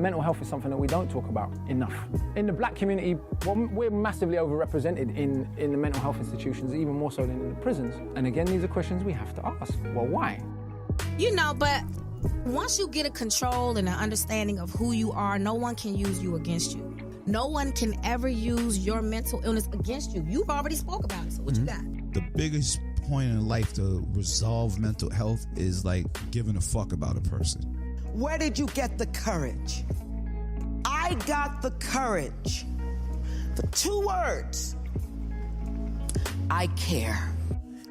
mental health is something that we don't talk about enough. In the black community, well, we're massively overrepresented in the mental health institutions, even more so than in the prisons. And again, these are questions we have to ask. Well, why? But once you get a control and an understanding of who you are, no one can use you against you. No one can ever use your mental illness against you. You've already spoke about it, so what you got? The biggest point in life to resolve mental health is like giving a fuck about a person. Where did you get the courage? I got the courage for 2 words. I care.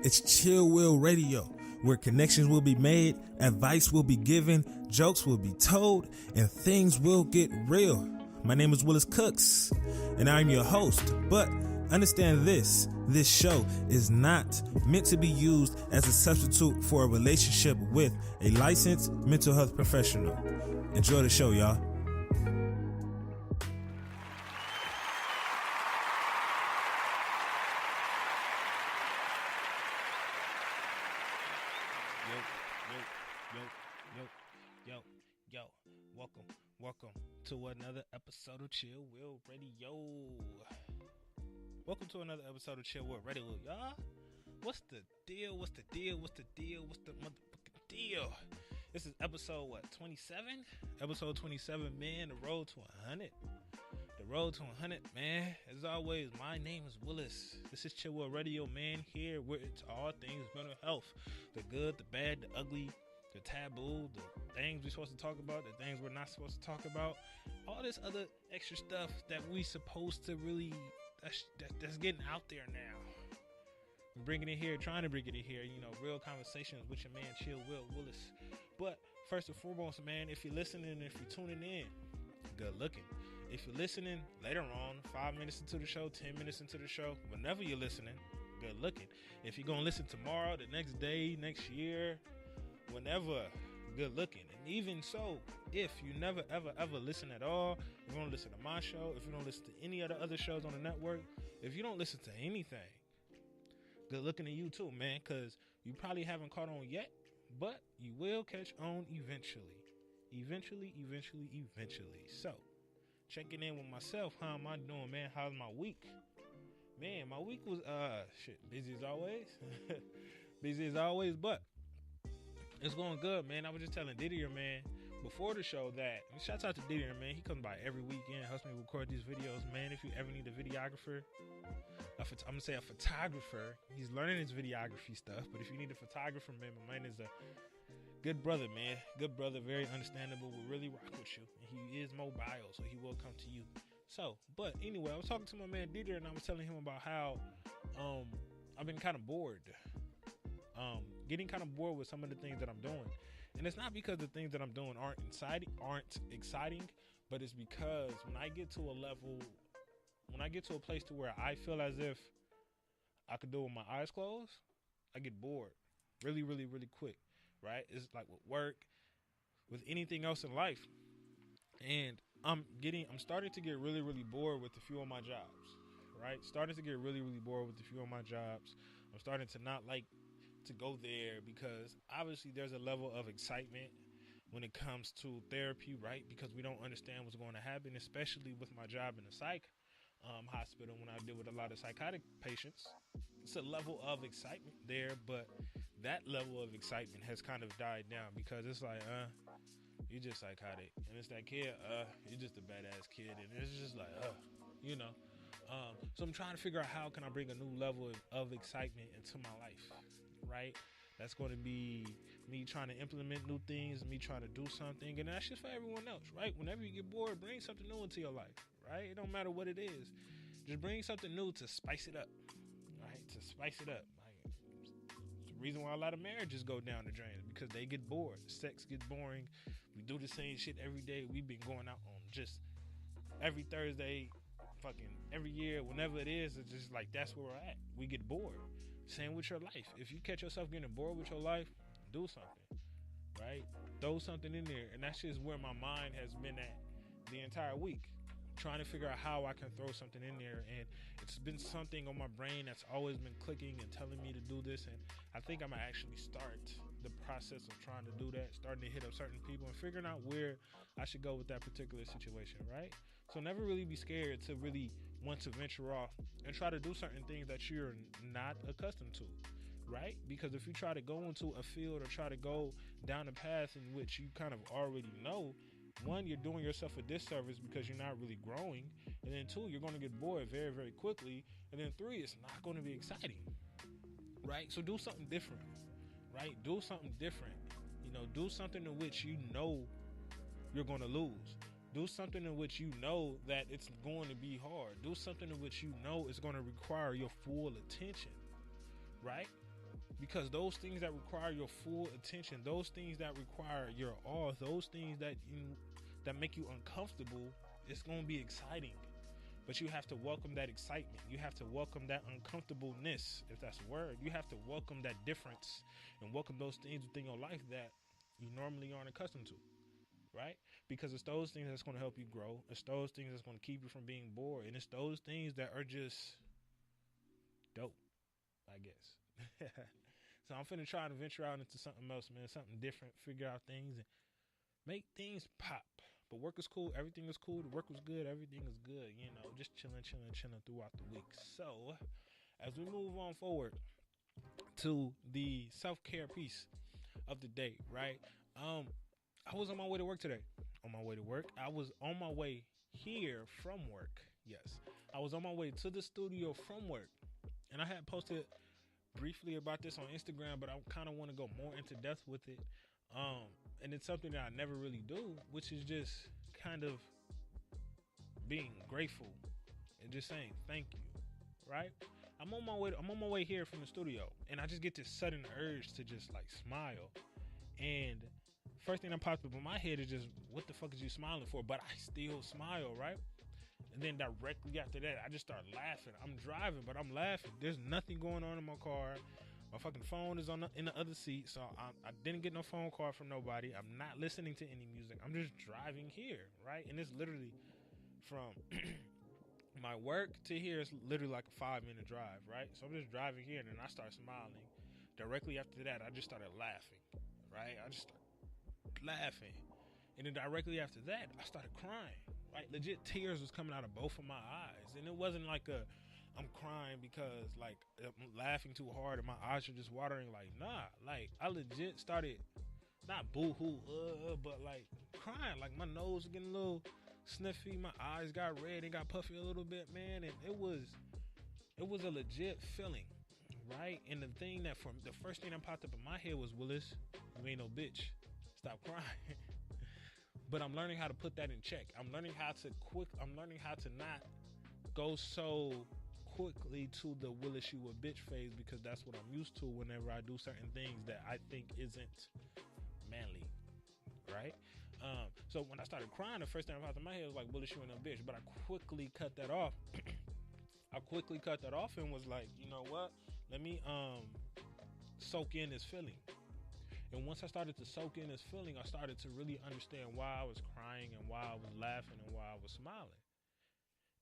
It's Chill Will Radio, where connections will be made, advice will be given, jokes will be told, and things will get real. My name is Willis Cooks, and I'm your host. But understand this show is not meant to be used as a substitute for a relationship with a licensed mental health professional. Enjoy the show, y'all. Yo, welcome to another episode of Chill Will Radio. Welcome to another episode of Chill Will Radio, y'all. What's the deal? What's the motherfucking deal? This is episode, 27? Episode 27, man, the road to 100. The road to 100, man. As always, my name is Willis. This is Chill Will Radio, man, here where it's all things mental health. The good, the bad, the ugly, the taboo, the things we're supposed to talk about, the things we're not supposed to talk about, all this other extra stuff that we supposed to really, that's getting out there now. I'm bringing it here, trying to bring it here, real conversations with your man Chill Will Willis. But first and foremost, man, if you're listening, if you're tuning in, good looking. If you're listening later on, 5 minutes into the show, 10 minutes into the show, whenever you're listening, good looking. If you're going to listen tomorrow, the next day, next year, whenever, good looking. And even so, if you never ever listen at all, if you don't listen to my show, if you don't listen to any of the other shows on the network, if you don't listen to anything, good looking to you too, man, because you probably haven't caught on yet, but you will catch on eventually. So, checking in with myself. How am I doing, man? How's my week? Man, my week was busy as always, but it's going good, man. I was just telling Didier, man, before the show that, shouts out to Didier, man. He comes by every weekend, helps me record these videos, man. If you ever need a videographer, I'm going to say a photographer. He's learning his videography stuff, but if you need a photographer, man, my man is a good brother, man. Good brother, very understandable, will really rock with you. And he is mobile, so he will come to you. So, but anyway, I was talking to my man Didier, and I was telling him about how I've been kind of bored. Getting kind of bored with some of the things that I'm doing. And it's not because the things that I'm doing aren't exciting, but it's because when I get to a place to where I feel as if I could do it with my eyes closed, I get bored really, really, really quick, right? It's like with work, with anything else in life. And I'm starting to get really, really bored with a few of my jobs, right? I'm starting to not like to go there because obviously there's a level of excitement when it comes to therapy, right? Because we don't understand what's going to happen, especially with my job in the psych hospital when I deal with a lot of psychotic patients. It's a level of excitement there, but that level of excitement has kind of died down because it's like, you're just psychotic. And it's that kid, you're just a badass kid. And it's just like, so I'm trying to figure out how can I bring a new level of excitement into my life, right? That's going to be me trying to implement new things, me trying to do something, and that's just for everyone else, right? Whenever you get bored, bring something new into your life, right? It don't matter what it is. Just bring something new to spice it up, right? Like, it's the reason why a lot of marriages go down the drain because they get bored. Sex gets boring. We do the same shit every day. We've been going out on just every Thursday, fucking every year, whenever it is, it's just like that's where we're at. We get bored. Same with your life. If you catch yourself getting bored with your life, do something, right? Throw something in there. And that's just where my mind has been at the entire week, trying to figure out how I can throw something in there. And it's been something on my brain that's always been clicking and telling me to do this. And I think I'm going to actually start the process of trying to do that, starting to hit up certain people and figuring out where I should go with that particular situation, right? So never really be scared to really want to venture off and try to do certain things that you're not accustomed to, right? Because if you try to go into a field or try to go down a path in which you kind of already know, one, you're doing yourself a disservice because you're not really growing, and then two, you're going to get bored very, very quickly, and then three, it's not going to be exciting, right? So do something different, right? Do something different. You know, do something in which you know you're going to lose. Do something in which you know that it's going to be hard. Do something in which you know it's going to require your full attention, right? Because those things that require your full attention, those things that require your all, those things that make you uncomfortable, it's going to be exciting. But you have to welcome that excitement. You have to welcome that uncomfortableness, if that's a word. You have to welcome that difference and welcome those things within your life that you normally aren't accustomed to, right? Because it's those things that's going to help you grow. It's those things that's going to keep you from being bored. And it's those things that are just dope, I guess. So I'm finna try to venture out into something else, man. Something different. Figure out things and make things pop. But work is cool. Everything is cool. The work was good. Everything is good. You know, just chilling throughout the week. So as we move on forward to the self-care piece of the day, right? I was on my way to work today. On my way to work. I was on my way here from work. Yes. I was on my way to the studio from work. And I had posted briefly about this on Instagram, but I kind of want to go more into depth with it. And it's something that I never really do, which is just kind of being grateful and just saying thank you, right? I'm on my way here from the studio, and I just get this sudden urge to just like smile. And first thing that pops up in my head is just, what the fuck is you smiling for? But I still smile, right? And then directly after that, I just start laughing. I'm driving, but I'm laughing. There's nothing going on in my car. My fucking phone is in the other seat, so I didn't get no phone call from nobody. I'm not listening to any music. I'm just driving here, right? And it's literally from my work to here is literally like a 5-minute drive, right? So I'm just driving here, and then I start smiling. Directly after that, I just started laughing, right? I just started laughing. And then directly after that, I started crying. Like, legit tears was coming out of both of my eyes. And it wasn't like I'm crying because, like, I'm laughing too hard and my eyes are just watering. Like, nah. Like, I legit started, not boo-hoo, but, like, crying. Like, my nose was getting a little sniffy. My eyes got red and got puffy a little bit, man. And it was a legit feeling, right? And the first thing that popped up in my head was, Willis, you ain't no bitch. Stop crying. But I'm learning how to put that in check. I'm learning how to not go so quickly to the Willis you a bitch phase, because that's what I'm used to whenever I do certain things that I think isn't manly, right? So when I started crying, the first thing that popped in my head was like, Willis, you ain't no bitch. But I quickly cut that off. And was like, you know what? Let me soak in this feeling. And once I started to soak in this feeling, I started to really understand why I was crying and why I was laughing and why I was smiling.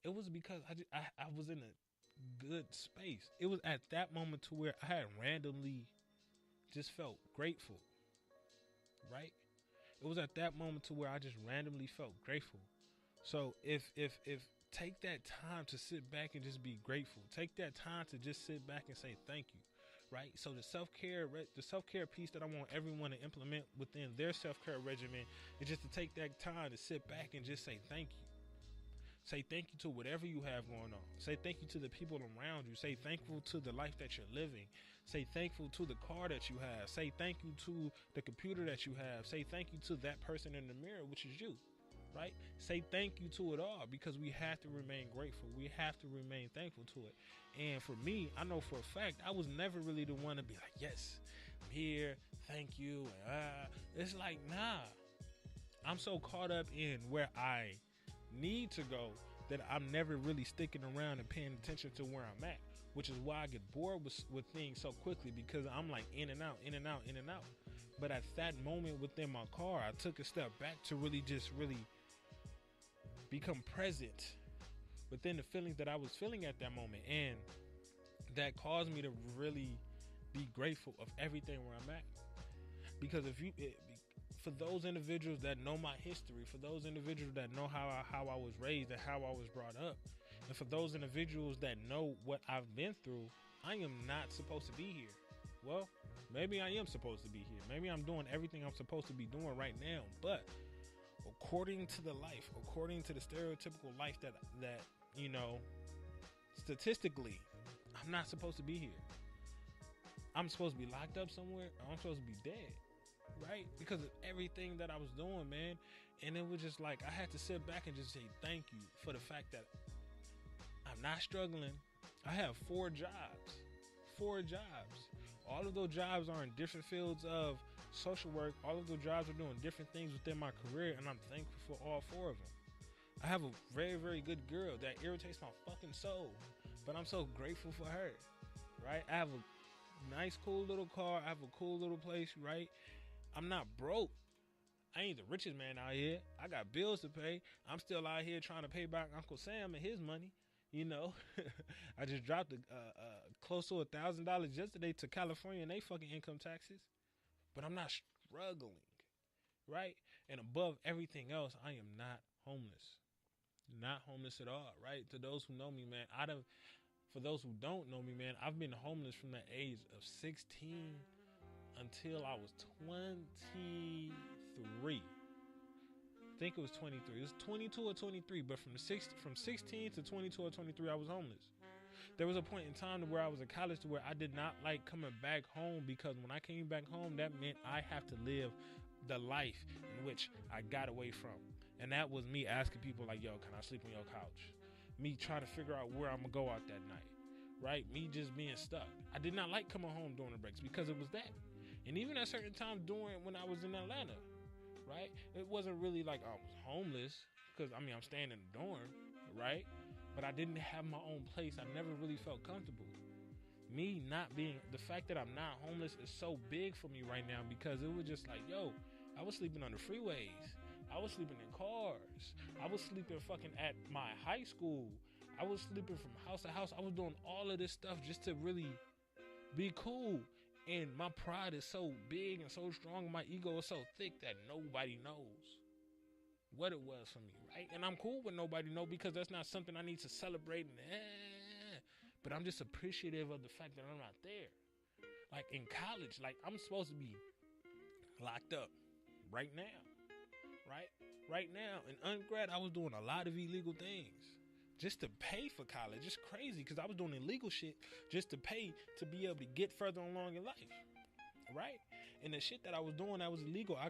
It was because I was in a good space. It was at that moment to where I had randomly just felt grateful, right? It was at that moment to where I just randomly felt grateful. So if take that time to sit back and just be grateful. Take that time to just sit back and say thank you. Right. So the self-care piece that I want everyone to implement within their self-care regimen is just to take that time to sit back and just say thank you. Say thank you to whatever you have going on. Say thank you to the people around you. Say thankful to the life that you're living. Say thankful to the car that you have. Say thank you to the computer that you have. Say thank you to that person in the mirror, which is you. Right? Say thank you to it all, because we have to remain grateful. We have to remain thankful to it. And for me, I know for a fact, I was never really the one to be like, yes, I'm here. Thank you. It's like, nah, I'm so caught up in where I need to go that I'm never really sticking around and paying attention to where I'm at, which is why I get bored with things so quickly, because I'm like in and out. But at that moment within my car, I took a step back to really become present within the feelings that I was feeling at that moment. And that caused me to really be grateful of everything where I'm at. Because for those individuals that know my history, for those individuals that know how I was raised and how I was brought up, and for those individuals that know what I've been through, I am not supposed to be here. Well, maybe I am supposed to be here. Maybe I'm doing everything I'm supposed to be doing right now. But according to the life, according to the stereotypical life that you know, statistically, I'm not supposed to be here. I'm supposed to be locked up somewhere. Or I'm supposed to be dead. Right? Because of everything that I was doing, man. And it was just like, I had to sit back and just say thank you for the fact that I'm not struggling. I have 4 jobs. 4 jobs. All of those jobs are in different fields of social work. All of those jobs are doing different things within my career, and I'm thankful for all 4 of them. I have a very, very good girl that irritates my fucking soul, but I'm so grateful for her, right? I have a nice, cool little car. I have a cool little place, right? I'm not broke. I ain't the richest man out here. I got bills to pay. I'm still out here trying to pay back Uncle Sam and his money. You know, I just dropped close to $1,000 yesterday to California and they fucking income taxes, but I'm not struggling, right? And above everything else, I am not homeless, not homeless at all, right? To those who know me, man, for those who don't know me, man, I've been homeless from the age of 16 until I was 23. I think it was 23. It was 22 or 23, but from 16 to 22 or 23, I was homeless. There was a point in time where I was in college to where I did not like coming back home, because when I came back home, that meant I have to live the life in which I got away from. And that was me asking people like, yo, can I sleep on your couch? Me trying to figure out where I'm going to go out that night, right? Me just being stuck. I did not like coming home during the breaks because it was that. And even at certain times when I was in Atlanta, right? It wasn't really like I was homeless, because I'm staying in the dorm, right? But I didn't have my own place. I never really felt comfortable. The fact that I'm not homeless is so big for me right now, because it was just like, yo, I was sleeping on the freeways. I was sleeping in cars. I was sleeping fucking at my high school. I was sleeping from house to house. I was doing all of this stuff just to really be cool. And my pride is so big and so strong. My ego is so thick that nobody knows what it was for me, right? And I'm cool with nobody know, because that's not something I need to celebrate. But I'm just appreciative of the fact that I'm not there. Like in college, like I'm supposed to be locked up right now, right? Right now. In undergrad, I was doing a lot of illegal things just to pay for college. It's crazy, because I was doing illegal shit just to pay to be able to get further along in life, right? And the shit that I was doing that was illegal, I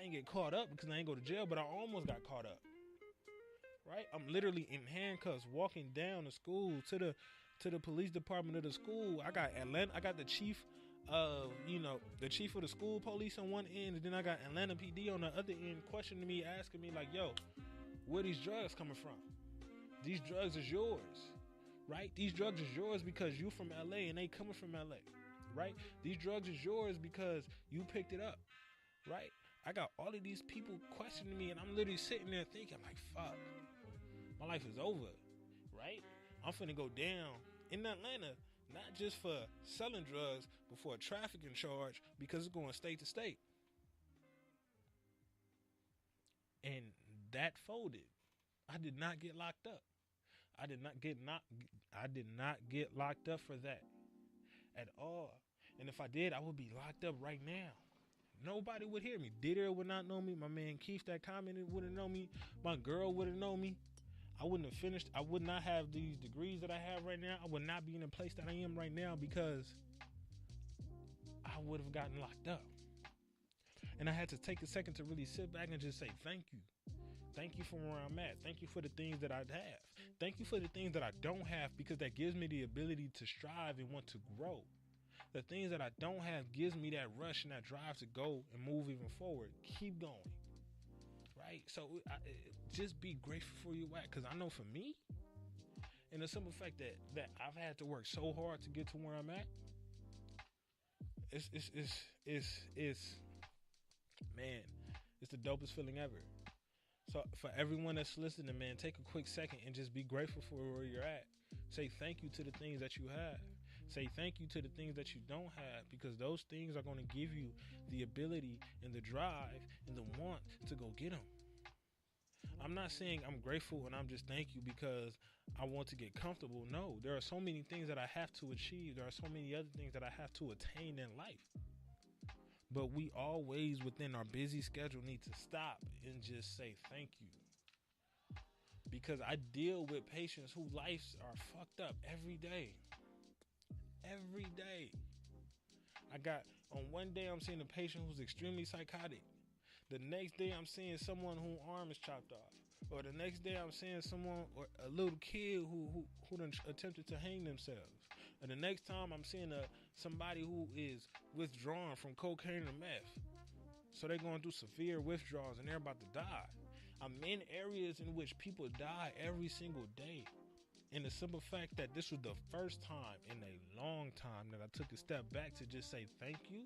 ain't get caught up because I ain't go to jail, but I almost got caught up, right? I'm literally in handcuffs walking down the school to the police department of the school. I got the chief of the school police on one end, and then I got Atlanta PD on the other end questioning me, asking me like, yo, where these drugs coming from? These drugs is yours, right? These drugs is yours because you from LA and they coming from LA, right? These drugs is yours because you picked it up, right? I got all of these people questioning me, and I'm literally sitting there thinking like, fuck, my life is over, right? I'm finna go down in Atlanta, not just for selling drugs, but for a trafficking charge, because it's going state to state. And that folded. I did not get locked up. I did not get locked up for that at all. And if I did, I would be locked up right now. Nobody would hear me. Didier would not know me. My man Keith that commented wouldn't know me. My girl wouldn't know me. I wouldn't have finished. I would not have these degrees that I have right now. I would not be in the place that I am right now, because I would have gotten locked up. And I had to take a second to really sit back and just say thank you. Thank you for where I'm at. Thank you for the things that I have. Thank you for the things that I don't have, because that gives me the ability to strive and want to grow. The things that I don't have gives me that rush and that drive to go and move even forward. Keep going. Right? So just be grateful for your at, because I know for me, and the simple fact that I've had to work so hard to get to where I'm at, man, it's the dopest feeling ever. So for everyone that's listening, man, take a quick second and just be grateful for where you're at. Say thank you to the things that you have. Say thank you to the things that you don't have, because those things are going to give you the ability and the drive and the want to go get them. I'm not saying I'm grateful and I'm just thank you because I want to get comfortable. No, there are so many things that I have to achieve. There are so many other things that I have to attain in life. But we always, within our busy schedule, need to stop and just say thank you. Because I deal with patients whose lives are fucked up every day. Every day. On one day I'm seeing a patient who's extremely psychotic. The next day I'm seeing someone whose arm is chopped off. Or the next day I'm seeing someone, or a little kid who done attempted to hang themselves. And the next time I'm seeing somebody who is withdrawn from cocaine and meth. So they're going through severe withdrawals and they're about to die. I'm in areas in which people die every single day. And the simple fact that this was the first time in a long time that I took a step back to just say thank you,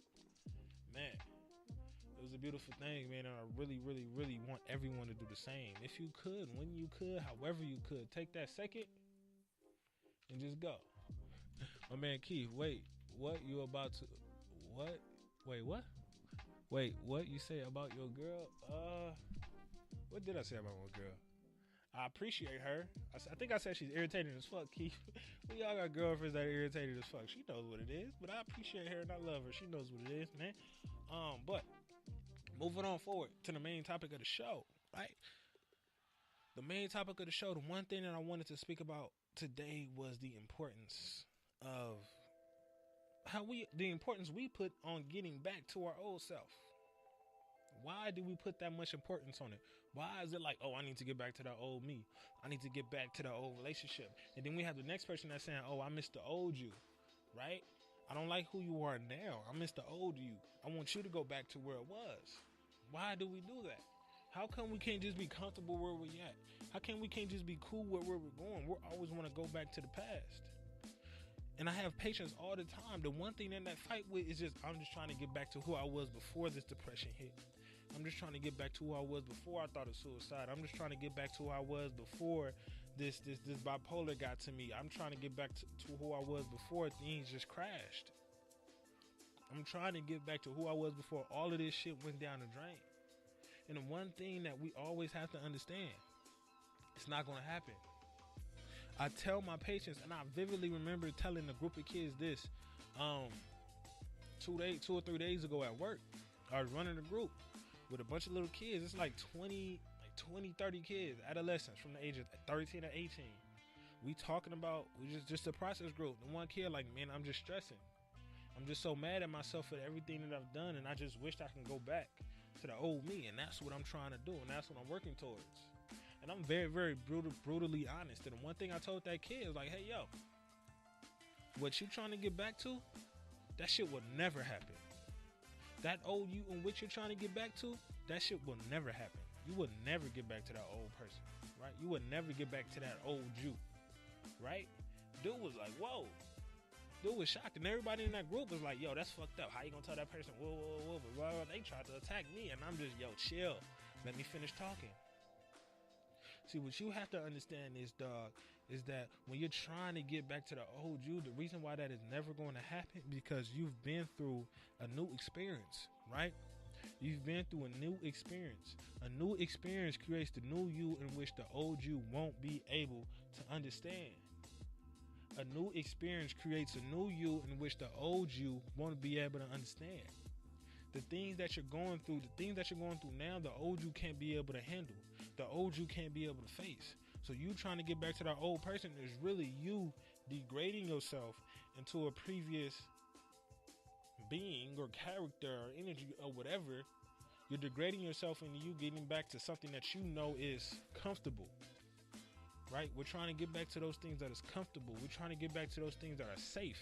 man, it was a beautiful thing, man. And I really, really, really want everyone to do the same. If you could, when you could, however you could, take that second and just go. My man Keith, wait, what you about to, what? Wait, what? Wait, what you say about your girl? What did I say about my girl? I appreciate her. I think I said she's irritating as fuck, Keith. We all got girlfriends that are irritated as fuck. She knows what it is, but I appreciate her and I love her. She knows what it is, man. But moving on forward to the main topic of the show, right? The main topic of the show, the one thing that I wanted to speak about today was the importance of the importance we put on getting back to our old self. Why do we put that much importance on it? Why is it like, oh, I need to get back to that old me. I need to get back to that old relationship. And then we have the next person that's saying, oh, I miss the old you, right? I don't like who you are now. I miss the old you. I want you to go back to where it was. Why do we do that? How come we can't just be comfortable where we're at? How come we can't just be cool where we're going? We always want to go back to the past. And I have patients all the time. The one thing in that fight with is just, I'm just trying to get back to who I was before this depression hit. I'm just trying to get back to who I was before I thought of suicide. I'm just trying to get back to who I was before this bipolar got to me. I'm trying to get back to who I was before things just crashed. I'm trying to get back to who I was before all of this shit went down the drain. And the one thing that we always have to understand, it's not going to happen. I tell my patients, and I vividly remember telling a group of kids this 2 or 3 days ago at work. I was running a group with a bunch of little kids. It's like 20, 30 kids, adolescents from the age of 13 or 18. We just a process group. The one kid like, man, I'm just stressing. I'm just so mad at myself for everything that I've done, and I just wished I can go back to the old me, and that's what I'm trying to do, and that's what I'm working towards. And I'm very, very brutally honest. And the one thing I told that kid is like, hey, yo, what you trying to get back to, that shit will never happen. That old you in which you're trying to get back to, that shit will never happen. You will never get back to that old person, right? You will never get back to that old you, right? Dude was like, whoa. Dude was shocked, and everybody in that group was like, yo, that's fucked up. How you gonna tell that person, whoa, but they tried to attack me, and I'm just, yo, chill. Let me finish talking. See, what you have to understand is, dog, is that when you're trying to get back to the old you, the reason why that is never going to happen because you've been through a new experience, right? You've been through a new experience. A new experience creates the new you in which the old you won't be able to understand. A new experience creates a new you in which the old you won't be able to understand. The things that you're going through now, the old you can't be able to handle. The old you can't be able to face. So you trying to get back to that old person is really you degrading yourself into a previous being or character or energy or whatever. You're degrading yourself into you getting back to something that you know is comfortable. Right? We're trying to get back to those things that is comfortable. We're trying to get back to those things that are safe.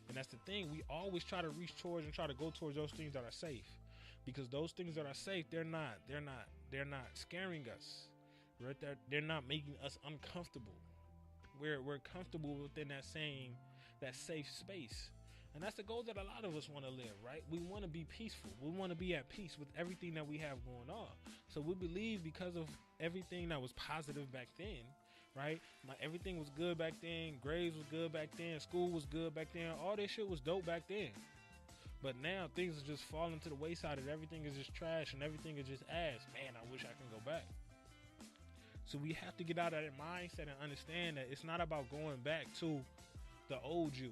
And that's the thing. We always try to reach towards and try to go towards those things that are safe, because those things that are safe, they're not scaring us. Right? They're not making us uncomfortable. We're comfortable within that safe space. And that's the goal that a lot of us want to live, right? We want to be peaceful. We want to be at peace with everything that we have going on. So we believe because of everything that was positive back then, right? Everything was good back then. Grades was good back then. School was good back then. All this shit was dope back then. But now things are just falling to the wayside and everything is just trash and everything is just ass. Man, I wish I can go back. So we have to get out of that mindset and understand that it's not about going back to the old you.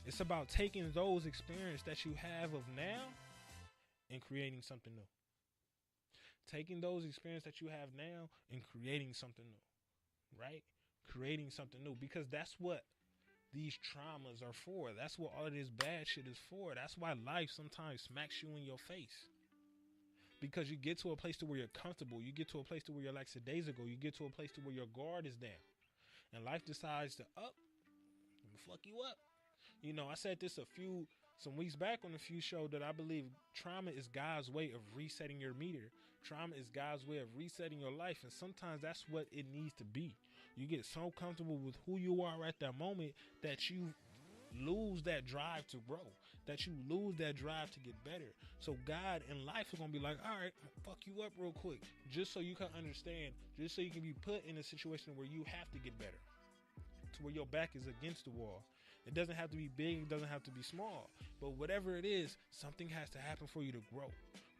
It's about taking those experiences that you have of now and creating something new. Taking those experiences that you have now and creating something new, right? Creating something new, because that's what these traumas are for. That's what all of this bad shit is for. That's why life sometimes smacks you in your face. Because you get to a place to where you're comfortable. You get to a place to where you're like days ago. You get to a place to where your guard is down. And life decides to fuck you up. You know, I said this some weeks back on a few shows that I believe trauma is God's way of resetting your meter. Trauma is God's way of resetting your life. And sometimes that's what it needs to be. You get so comfortable with who you are at that moment that you lose that drive to grow, that you lose that drive to get better. So God in life is going to be like, all right, fuck you up real quick, just so you can understand, just so you can be put in a situation where you have to get better, to where your back is against the wall. It doesn't have to be big, it doesn't have to be small, but whatever it is, something has to happen for you to grow.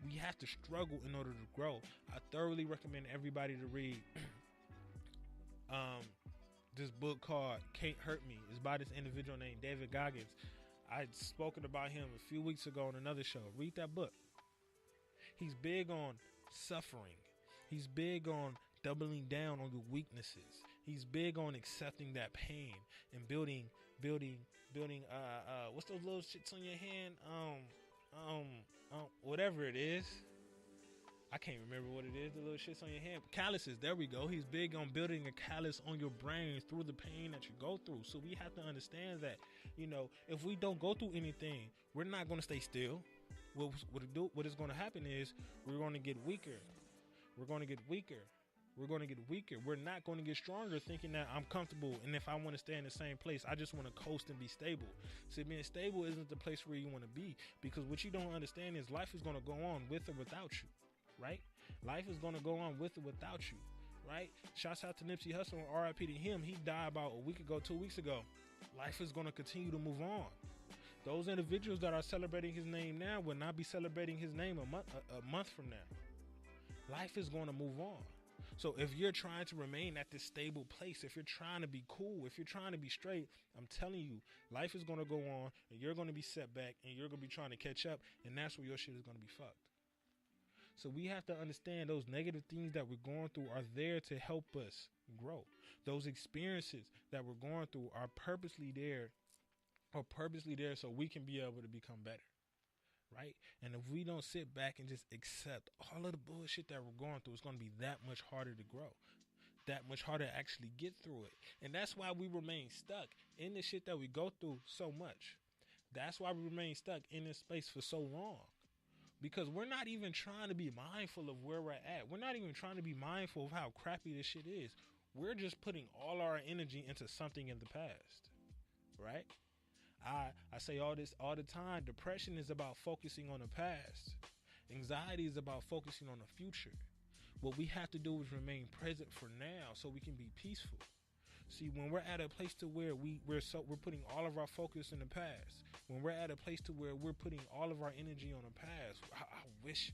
We have to struggle in order to grow. I thoroughly recommend everybody to read this book called Can't Hurt Me. It's by this individual named David Goggins. I'd spoken about him a few weeks ago on another show. Read that book. He's big on suffering. He's big on doubling down on your weaknesses. He's big on accepting that pain and building what's those little shits on your hand? Whatever it is. I can't remember what it is, the little shits on your hand. Calluses, there we go. He's big on building a callus on your brain through the pain that you go through. So we have to understand that, you know, if we don't go through anything, we're not going to stay still. What is going to happen is we're going to get weaker. We're going to get weaker. We're going to get weaker. We're not going to get stronger thinking that I'm comfortable. And if I want to stay in the same place, I just want to coast and be stable. See, being stable isn't the place where you want to be, because what you don't understand is life is going to go on with or without you. Right? Life is going to go on with or without you. Right? Shouts out to Nipsey Hussle, RIP to him. He died about a week ago, 2 weeks ago. Life is going to continue to move on. Those individuals that are celebrating his name now will not be celebrating his name a month from now. Life is going to move on. So if you're trying to remain at this stable place, if you're trying to be cool, if you're trying to be straight, I'm telling you, life is going to go on and you're going to be set back and you're going to be trying to catch up, and that's where your shit is going to be fucked. So we have to understand those negative things that we're going through are there to help us grow. Those experiences that we're going through are purposely there so we can be able to become better. Right? And if we don't sit back and just accept all of the bullshit that we're going through, it's going to be that much harder to grow, that much harder to actually get through it. And that's why we remain stuck in the shit that we go through so much. That's why we remain stuck in this space for so long. Because we're not even trying to be mindful of where we're at. We're not even trying to be mindful of how crappy this shit is. We're just putting all our energy into something in the past. Right? I say all this all the time. Depression is about focusing on the past. Anxiety is about focusing on the future. What we have to do is remain present for now so we can be peaceful. See, when we're at a place to where we're putting all of our focus in the past, when we're at a place to where we're putting all of our energy on the past, I wish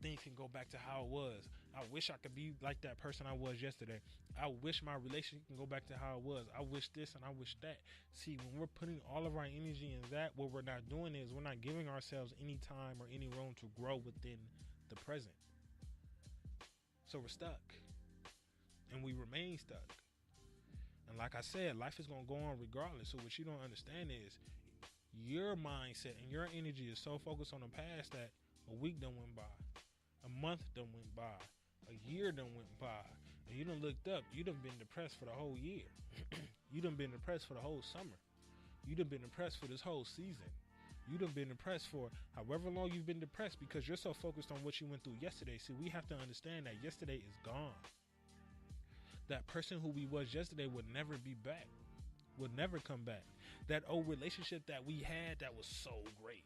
things can go back to how it was. I wish I could be like that person I was yesterday. I wish my relationship can go back to how it was. I wish this and I wish that. See, when we're putting all of our energy in that, what we're not doing is we're not giving ourselves any time or any room to grow within the present. So we're stuck. And we remain stuck. And like I said, life is going to go on regardless. So what you don't understand is your mindset and your energy is so focused on the past that a week done went by. A month done went by. A year done went by. And you done looked up. You done been depressed for the whole year. You done been depressed for the whole summer. You done been depressed for this whole season. You done been depressed for however long you've been depressed because you're so focused on what you went through yesterday. See, we have to understand that yesterday is gone. That person who we was yesterday would never be back. Would never come back. That old relationship that we had that was so great.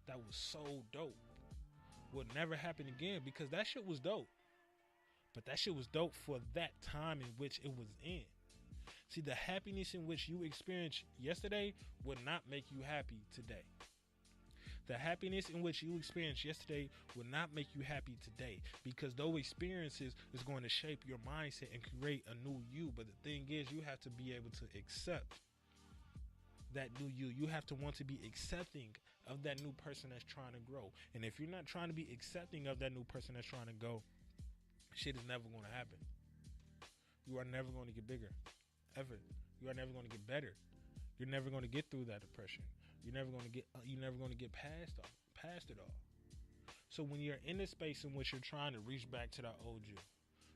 That was so dope. Would never happen again because that shit was dope. But that shit was dope for that time in which it was in. See, the happiness in which you experienced yesterday would not make you happy today. The happiness in which you experienced yesterday will not make you happy today, because those experiences is going to shape your mindset and create a new you. But the thing is, you have to be able to accept that new you. You have to want to be accepting of that new person that's trying to grow. And if you're not trying to be accepting of that new person that's trying to go, shit is never going to happen. You are never going to get bigger, ever. You are never going to get better. You're never going to get through that depression. You're never going to get past it all. So when you're in a space in which you're trying to reach back to that old you,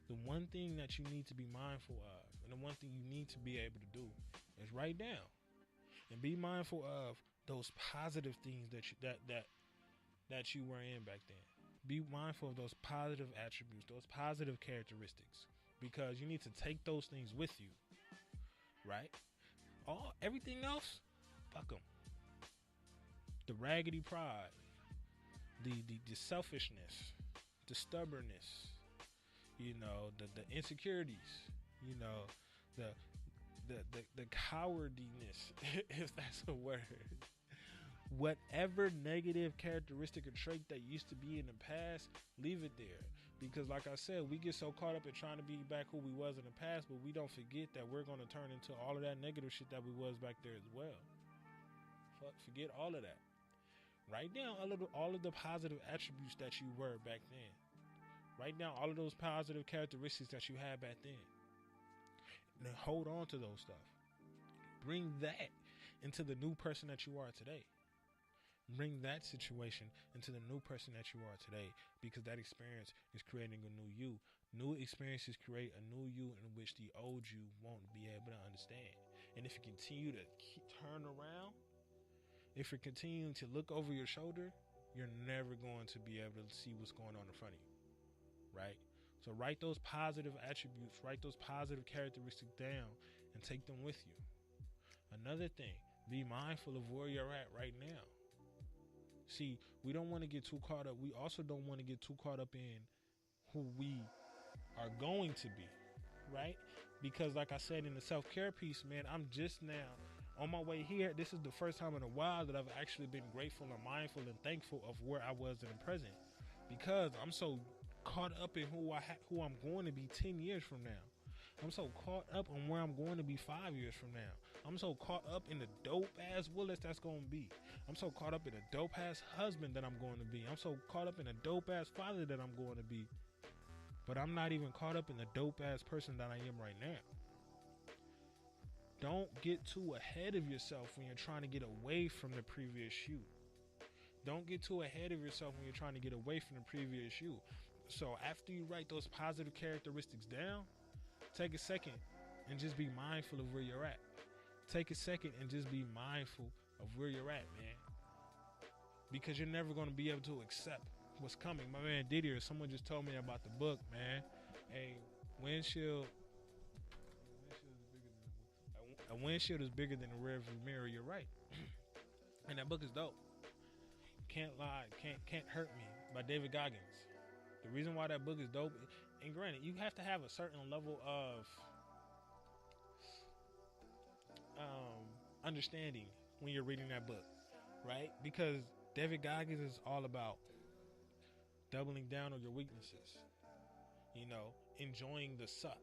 the one thing that you need to be mindful of, and the one thing you need to be able to do, is write down and be mindful of those positive things that you were in back then. Be mindful of those positive attributes, those positive characteristics, because you need to take those things with you, right? Everything else, fuck them. The raggedy pride, the selfishness, the stubbornness, the insecurities, the cowardliness, if that's a word. Whatever negative characteristic or trait that used to be in the past, leave it there. Because like I said, we get so caught up in trying to be back who we was in the past, but we don't forget that we're going to turn into all of that negative shit that we was back there as well. Forget all of that. Write down all of the positive attributes that you were back then. Write down all of those positive characteristics that you had back then. And then hold on to those stuff. Bring that into the new person that you are today. Bring that situation into the new person that you are today, because that experience is creating a new you. New experiences create a new you in which the old you won't be able to understand. And if you continue to turn around, if you're continuing to look over your shoulder, you're never going to be able to see what's going on in front of you, right? So write those positive attributes, write those positive characteristics down, and take them with you. Another thing, be mindful of where you're at right now. See, we don't want to get too caught up. We also don't want to get too caught up in who we are going to be, right? Because like I said in the self-care piece, man, I'm just now on my way here. This is the first time in a while that I've actually been grateful and mindful and thankful of where I was in the present, because I'm so caught up in who I'm going to be 10 years from now. I'm so caught up on where I'm going to be 5 years from now. I'm so caught up in the dope ass Willis that's going to be. I'm so caught up in the dope ass husband that I'm going to be. I'm so caught up in the dope ass father that I'm going to be. But I'm not even caught up in the dope ass person that I am right now. Don't get too ahead of yourself when you're trying to get away from the previous you. Don't get too ahead of yourself when you're trying to get away from the previous you. So after you write those positive characteristics down, take a second and just be mindful of where you're at. Take a second and just be mindful of where you're at, man. Because you're never going to be able to accept what's coming. My man Didier, someone just told me about the book, man. A windshield is bigger than a rearview mirror. You're right. And that book is dope. Can't Lie, Can't Hurt Me by David Goggins. The reason why that book is dope, and granted, you have to have a certain level of understanding when you're reading that book, right? Because David Goggins is all about doubling down on your weaknesses, enjoying the suck,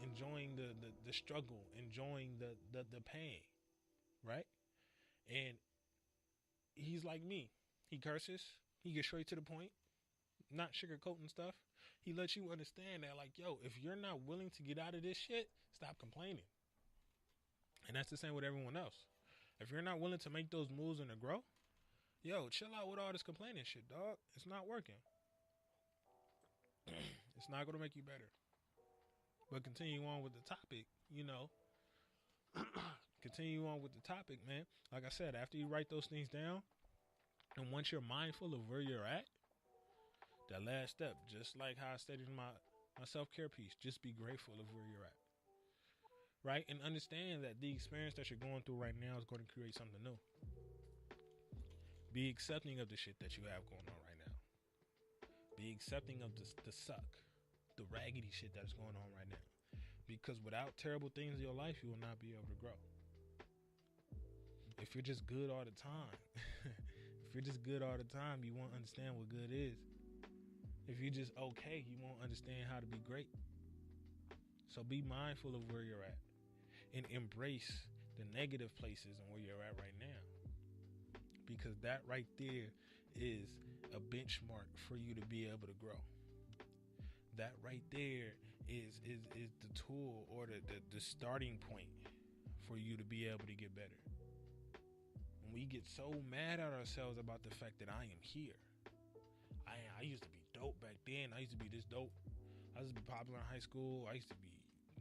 enjoying the struggle, enjoying the pain, right? And he's like me. He curses. He gets straight to the point, not sugarcoating stuff. He lets you understand that, like, yo, if you're not willing to get out of this shit, stop complaining. And that's the same with everyone else. If you're not willing to make those moves and to grow, yo, chill out with all this complaining shit, dog. It's not working. It's not going to make you better. But continue on with the topic, Continue on with the topic, man. Like I said, after you write those things down, and once you're mindful of where you're at, that last step, just like how I stated in my self-care piece, just be grateful of where you're at. Right? And understand that the experience that you're going through right now is going to create something new. Be accepting of the shit that you have going on right now. Be accepting of the suck. the raggedy shit that's going on right now. Because without terrible things in your life, you will not be able to grow. If you're just good all the time, you won't understand what good is. If you're just okay, you won't understand how to be great. So be mindful of where you're at and embrace the negative places and where you're at right now. Because that right there is a benchmark for you to be able to grow. That right there is the tool or the starting point for you to be able to get better. When we get so mad at ourselves about the fact that I am here. I used to be dope back then. I used to be this dope. I used to be popular in high school. I used to be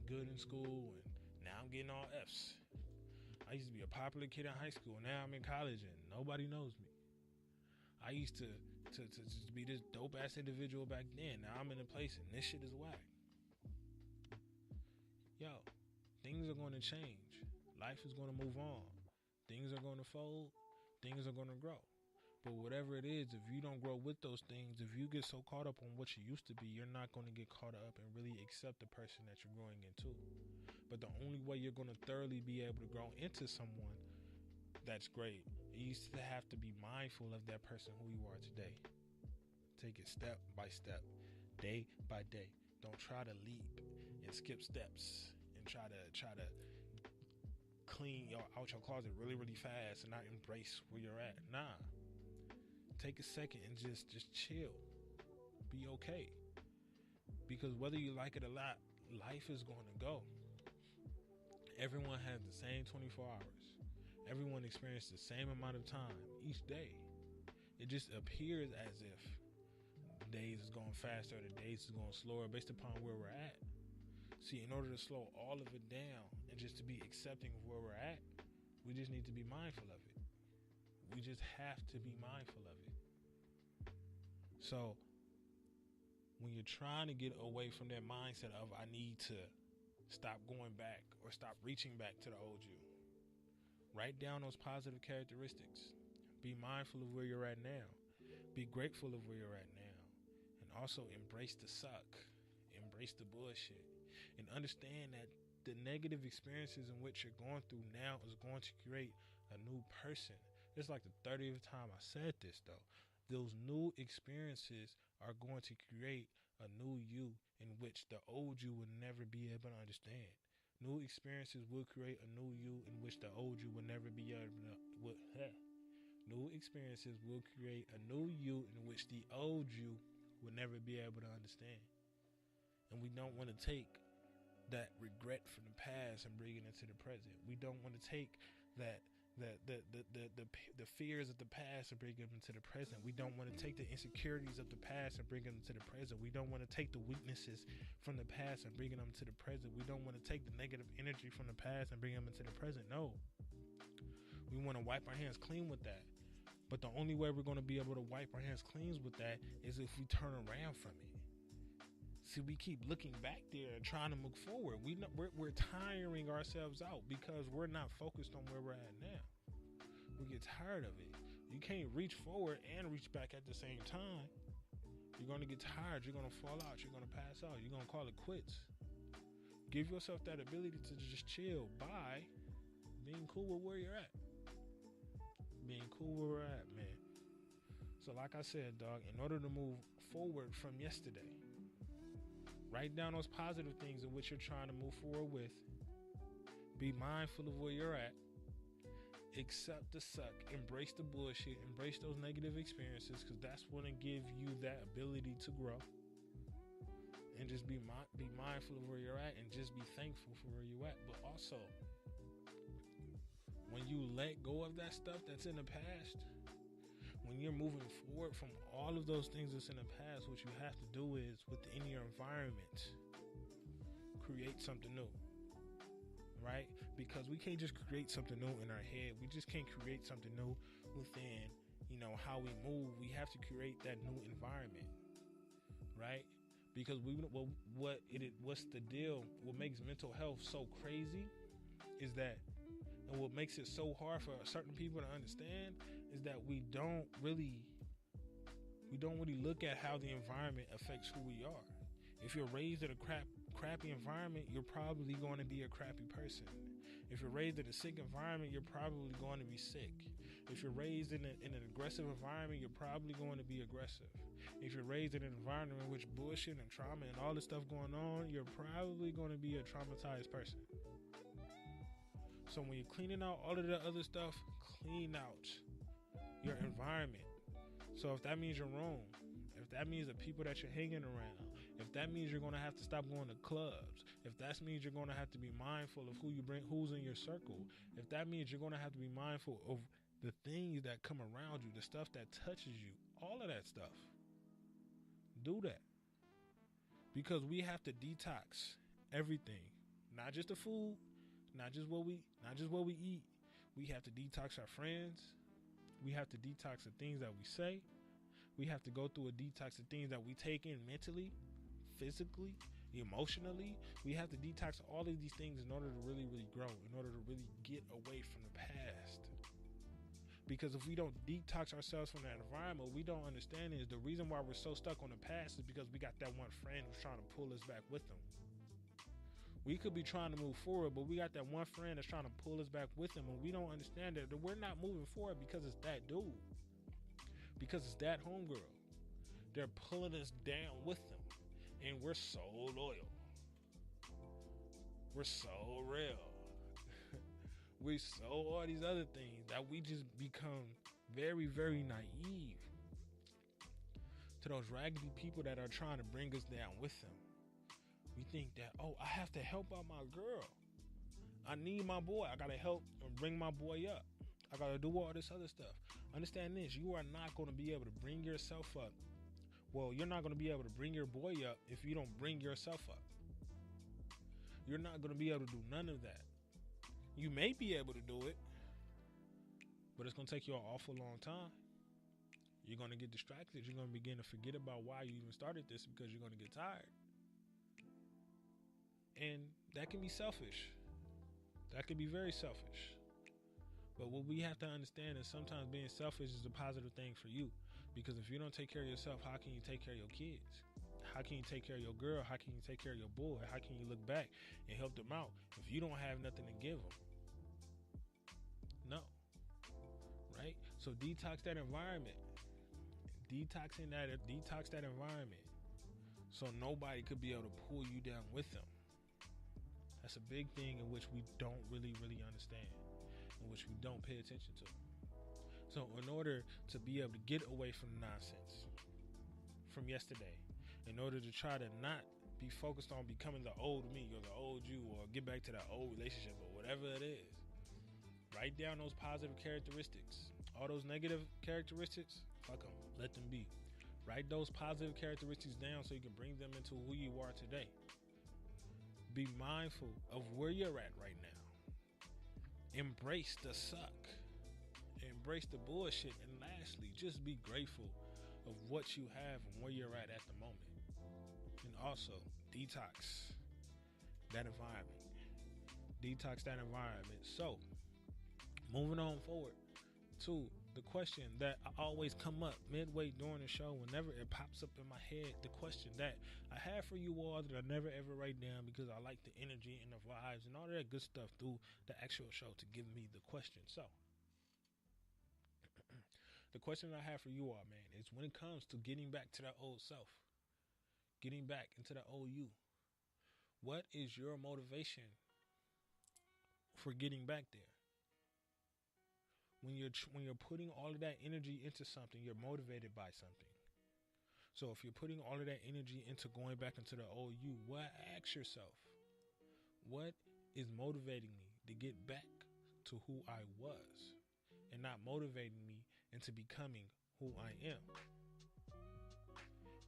good in school, and now I'm getting all F's. I used to be a popular kid in high school. Now I'm in college and nobody knows me. I used to be this dope ass individual back then. Now I'm in a place and this shit is whack. Yo, things are going to change. Life is going to move on. Things are going to fold. Things are going to grow. But whatever it is, if you don't grow with those things, if you get so caught up on what you used to be, you're not going to get caught up and really accept the person that you're growing into. But the only way you're going to thoroughly be able to grow into someone that's great, you used to have to be mindful of that person who you are today. Take it step by step, day by day. Don't try to leap and skip steps and try to clean out your closet really, really fast and not embrace where you're at. Nah. Take a second and just chill. Be okay. Because whether you like it or not, life is going to go. Everyone has the same 24 hours. Everyone experiences the same amount of time each day. It just appears as if days is going faster, the days is going slower based upon where we're at. See, in order to slow all of it down and just to be accepting of where we're at, we just need to be mindful of it. We just have to be mindful of it. So when you're trying to get away from that mindset of I need to stop going back or stop reaching back to the old you, write down those positive characteristics. Be mindful of where you're at now. Be grateful of where you're at now. And also embrace the suck. Embrace the bullshit. And understand that the negative experiences in which you're going through now is going to create a new person. It's like the 30th time I said this, though. Those new experiences are going to create a new you in which the old you would never be able to understand. New experiences will create a new you in which the old you will never be able to. New experiences will create a new you in which the old you will never be able to understand. And we don't want to take that regret from the past and bring it into the present. We don't want to take the fears of the past and bring them into the present. We don't want to take the insecurities of the past and bring them to the present. We don't want to take the weaknesses from the past and bring them to the present. We don't want to take the negative energy from the past and bring them into the present. No. We want to wipe our hands clean with that. But the only way we're going to be able to wipe our hands clean with that is if we turn around from it. See, we keep looking back there and trying to move forward. We're tiring ourselves out because we're not focused on where we're at now. We get tired of it. You can't reach forward and reach back at the same time. You're going to get tired. You're going to fall out. You're going to pass out. You're going to call it quits. Give yourself that ability to just chill by being cool with where you're at. Being cool where we're at, man. So like I said, dog, in order to move forward from yesterday, write down those positive things in which you're trying to move forward with. Be mindful of where you're at. Accept the suck. Embrace the bullshit. Embrace those negative experiences because that's going to give you that ability to grow. And just be mindful of where you're at and just be thankful for where you're at. But also, when you let go of that stuff that's in the past, when you're moving forward from all of those things that's in the past, what you have to do is within your environment, create something new, right? Because we can't just create something new in our head. We just can't create something new within, how we move. We have to create that new environment, right? Because what's the deal? What makes mental health so crazy is that, and what makes it so hard for certain people to understand is that we don't really look at how the environment affects who we are. If you're raised in a crappy environment, you're probably going to be a crappy person. If you're raised in a sick environment, you're probably going to be sick. If you're raised in an aggressive environment, you're probably going to be aggressive. If you're raised in an environment in which bullshit and trauma and all this stuff going on, you're probably going to be a traumatized person. So when you're cleaning out all of the other stuff, clean out your environment. So if that means your room, if that means the people that you're hanging around, if that means you're going to have to stop going to clubs, if that means you're going to have to be mindful of who's in your circle, if that means you're going to have to be mindful of the things that come around you, the stuff that touches you, all of that stuff, do that. Because we have to detox everything, not just the food, not just what we eat. We have to detox our friends. We have to detox the things that we say. We have to go through a detox of things that we take in mentally, physically, emotionally. We have to detox all of these things in order to really, really grow, in order to really get away from the past. Because if we don't detox ourselves from that environment, what we don't understand is the reason why we're so stuck on the past is because we got that one friend who's trying to pull us back with them. We could be trying to move forward, but we got that one friend that's trying to pull us back with them, and we don't understand that we're not moving forward because it's that dude. Because it's that homegirl. They're pulling us down with them. And we're so loyal. We're so real. We so all these other things that we just become very, very naive to those raggedy people that are trying to bring us down with them. We think that, oh, I have to help out my girl. I need my boy. I got to help and bring my boy up. I got to do all this other stuff. Understand this. You are not going to be able to bring yourself up. Well, you're not going to be able to bring your boy up if you don't bring yourself up. You're not going to be able to do none of that. You may be able to do it, but it's going to take you an awful long time. You're going to get distracted. You're going to begin to forget about why you even started this because you're going to get tired. And that can be selfish. That can be very selfish. But what we have to understand is sometimes being selfish is a positive thing for you. Because if you don't take care of yourself, how can you take care of your kids? How can you take care of your girl? How can you take care of your boy? How can you look back and help them out if you don't have nothing to give them? No. Right? So detox that environment. Detox that environment. So nobody could be able to pull you down with them. That's a big thing in which we don't really, really understand. In which we don't pay attention to. So in order to be able to get away from the nonsense from yesterday, in order to try to not be focused on becoming the old me or the old you or get back to that old relationship or whatever it is, write down those positive characteristics. All those negative characteristics, fuck them, let them be. Write those positive characteristics down so you can bring them into who you are today. Be mindful of where you're at right now. Embrace the suck. Embrace the bullshit. And lastly, just be grateful of what you have and where you're at the moment. And also, detox that environment. Detox that environment. So, moving on forward to the question that always come up midway during the show, whenever it pops up in my head, the question that I have for you all that I never ever write down because I like the energy and the vibes and all that good stuff through the actual show to give me the question. So, the question I have for you all, man, is when it comes to getting back to that old self, getting back into the old you, what is your motivation for getting back there? When you're putting all of that energy into something, you're motivated by something. So if you're putting all of that energy into going back into the old you, ask yourself, what is motivating me to get back to who I was and not motivating me into becoming who I am?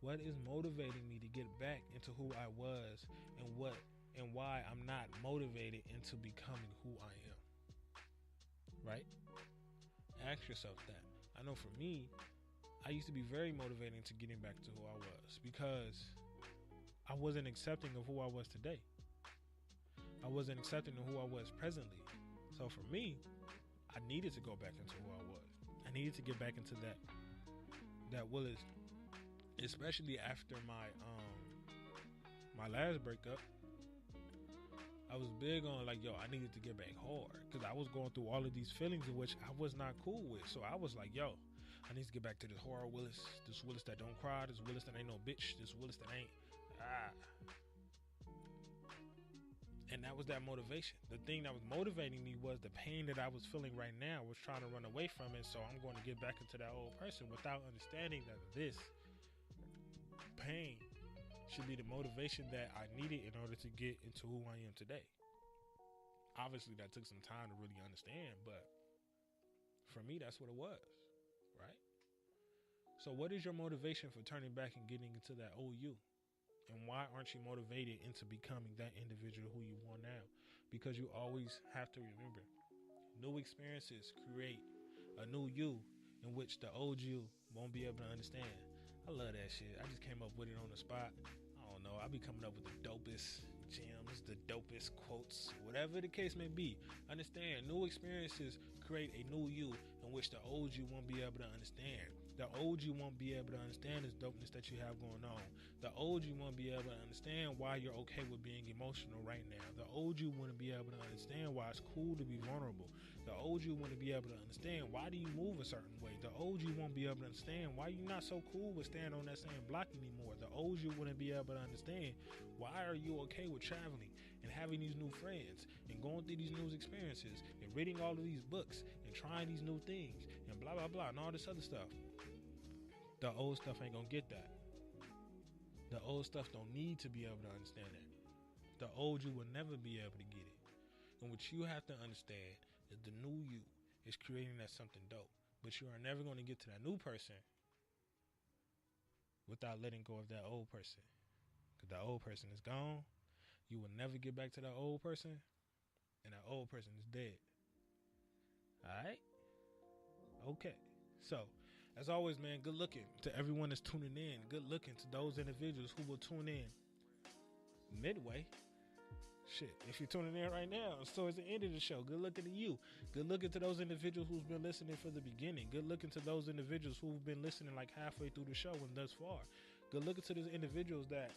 What is motivating me to get back into who I was and why I'm not motivated into becoming who I am? Right? Ask yourself that. I know for me, I used to be very motivating to getting back to who I was because I wasn't accepting of who I was today. I wasn't accepting of who I was presently. So for me, I needed to go back into who I was. I needed to get back into that Willis, especially after my my last breakup, I was big on like, yo, I needed to get back hard because I was going through all of these feelings in which I was not cool with. So I was like, yo, I need to get back to this horror Willis, this Willis that don't cry, this Willis that ain't no bitch, this Willis that ain't And that was that motivation. The thing that was motivating me was the pain that I was feeling right now, was trying to run away from it. So I'm going to get back into that old person without understanding that this pain should be the motivation that I needed in order to get into who I am today. Obviously, that took some time to really understand, but for me, that's what it was, right? So what is your motivation for turning back and getting into that old you? And why aren't you motivated into becoming that individual who you want now? Because you always have to remember, new experiences create a new you in which the old you won't be able to understand. I love that shit. I just came up with it on the spot. I don't know. I be coming up with the dopest gems, the dopest quotes, whatever the case may be. Understand, new experiences create a new you in which the old you won't be able to understand. The old you won't be able to understand this dopeness that you have going on. The old you won't be able to understand why you're okay with being emotional right now. The old you wouldn't be able to understand why it's cool to be vulnerable. The old you wouldn't be able to understand why do you move a certain way. The old you won't be able to understand why you're not so cool with staying on that same block anymore. The old you wouldn't be able to understand why are you okay with traveling and having these new friends and going through these new experiences and reading all of these books and trying these new things and blah blah blah and all this other stuff. The old stuff ain't gonna get that. The old stuff don't need to be able to understand that. The old you will never be able to get it. And what you have to understand is the new you is creating that something dope. But you are never gonna get to that new person without letting go of that old person. Because that old person is gone. You will never get back to that old person. And that old person is dead. Alright? Okay. So, as always, man, good looking to everyone that's tuning in. Good looking to those individuals who will tune in midway. Shit, if you're tuning in right now, so it's the end of the show. Good looking to you. Good looking to those individuals who's been listening from the beginning. Good looking to those individuals who've been listening like halfway through the show and thus far. Good looking to those individuals that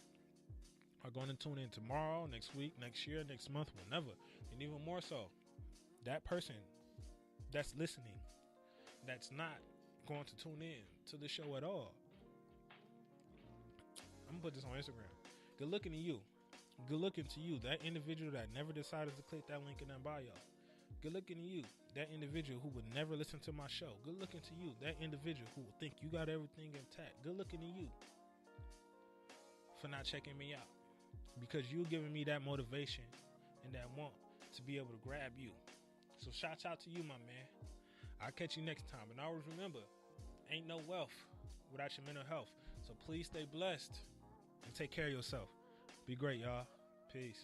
are going to tune in tomorrow, next week, next year, next month, whenever. And even more so, that person that's listening, that's not going to tune in to the show at all. I'm gonna put this on Instagram. Good looking to you. Good looking to you, that individual that never decided to click that link in that bio. Good looking to you, that individual who would never listen to my show. Good looking to you, that individual who will think you got everything intact. Good looking to you for not checking me out, because you giving me that motivation and that want to be able to grab you. So shouts out to you, my man. I'll catch you next time. And always remember, ain't no wealth without your mental health. So please stay blessed and take care of yourself. Be great, y'all. Peace.